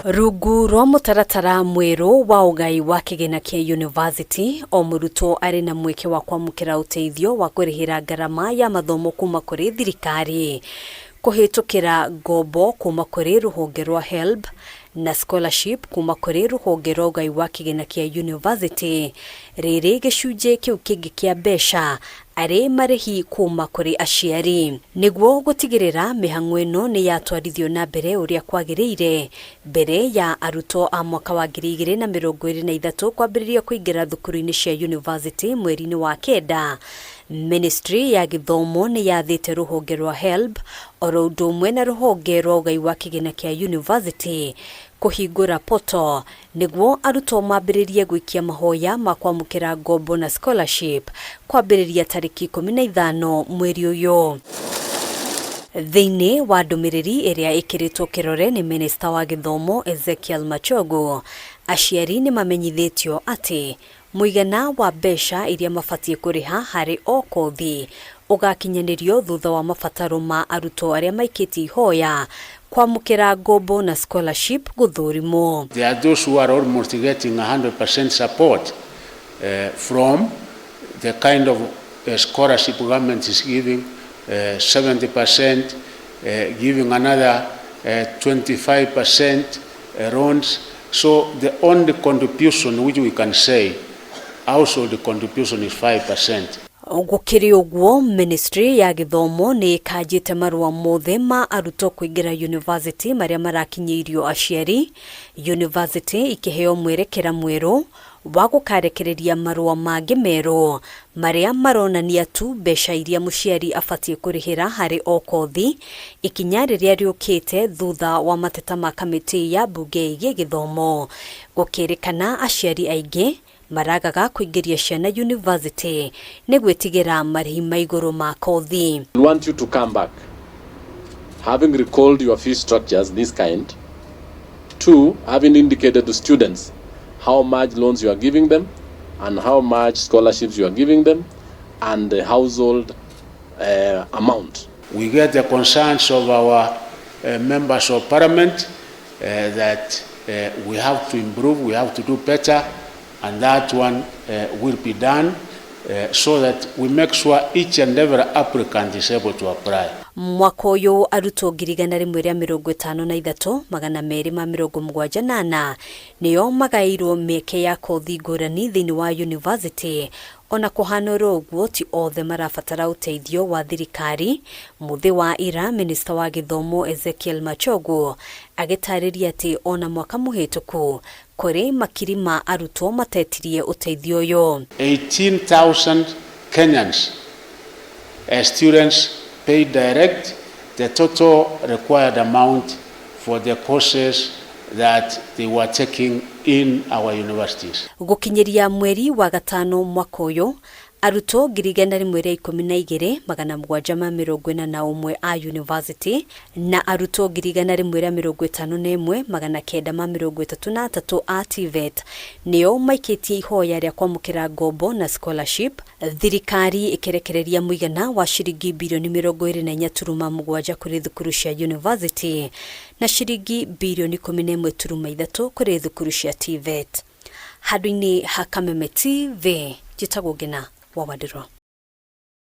Rungu rwa mutaratara mweru wa ugai wa kigina kia university o murutwo ari na mweke wa kwamukira uteithio wa kurihira garama ya mathomo kuma kuri thirikari kuhitukira ngombo kuma kuri ruhonge rwa HELB na scholarship kuma kuri ruhonge rwa ugai wa kigina kia university riri gicunje kiu kingi kia besha ari marihi kuma kuri aciari niguo gutigirira mihang'o ino ni yatwarithio na mbere uria kwagiriire mbere ya arutwo a mwaka wa 2023 kwambiriria kuingira thukuru-ini cia university mweri-ini wa kenda. Ministry ya Githomo ni yathite ruhonge rwa HELB oro undu umwe na ruhonge rwa ugai wa kigina kia university kuhingura poto niguo arutwo mambiririe gwikia mahoya ma kwamukira ngombo na scholarship kwambiriria tariki 15 mweri uyu. Thiini wa ndumiriri iria ikiritwo kirore ni Minister wa Githomo EZEKIEL MACHOGU, aciari ni mamenyithitio ati muigana wa besha iria mafatie kuriha hari o kothi ugakinyanirio thutha wa mabataro ma arutwo aria maikiti IHOYA kwamukira ngombo na scholarship guthurimo. There are those who are almost getting 100% support from the kind of scholarship government is giving, 70%, giving another 25% loans. So the only contribution which we can say, household contribution is 5%. Gukiri uguo Ministry ya Githomo ni ikajite marua mothe ma arutwo kuingira university maria marakinyirio aciari, university ikiheo mwerekera mweru wa gukarekereria marua mangi meru maria maronania tu besha iria muciari afatie kurihira hari o kothi ikinya riria riukite thutha wa mateta ma kamiti ya bunge ya Githomo gukirikana aciari aingi maragaga kuingiria ciana university ne gwetigira marihi ma iguru ma kothi. We want you to come back having recalled your fee structures this kind. 2, having indicated to students how much loans you are giving them and how much scholarships you are giving them and the household amount. We get the concerns of our members of parliament that we have to improve, we have to do better, and that one will be done so that we make sure each and every applicant is able to apply. Mwaka uyu arutwo 153,278 niyo magairwo mieke ya kothi ngurani thiini wa university. Ona kuhanoro uguo ti othe marabatara uteithio wa thirikari. Muthi wa ira Minister wa Githomo EZEKIEL MACHOGU agitariria ati ona mwaka muhituku kuri makiri ma arutwo matetirie uteithio uyu. 18,000 Kenyans students paid direct the total required amount for the courses that they were taking in our universities. Gukinyiria mweri wa gatano mwaka uyu arutwo 1,242,741 a university na arutwo 1,51,933 a TVET niyo maikitie ihoya ria kwamukira ngombo na scholarship. Thirikari ikirekereria muigana wa shiringi bilioni 24.7 kuri thukuru cia university na shiringi bilioni 11.3 kuri thukuru cia TVET. Handu-ini ha Kameme TV, njitagwo Ngina wa Wandirwo.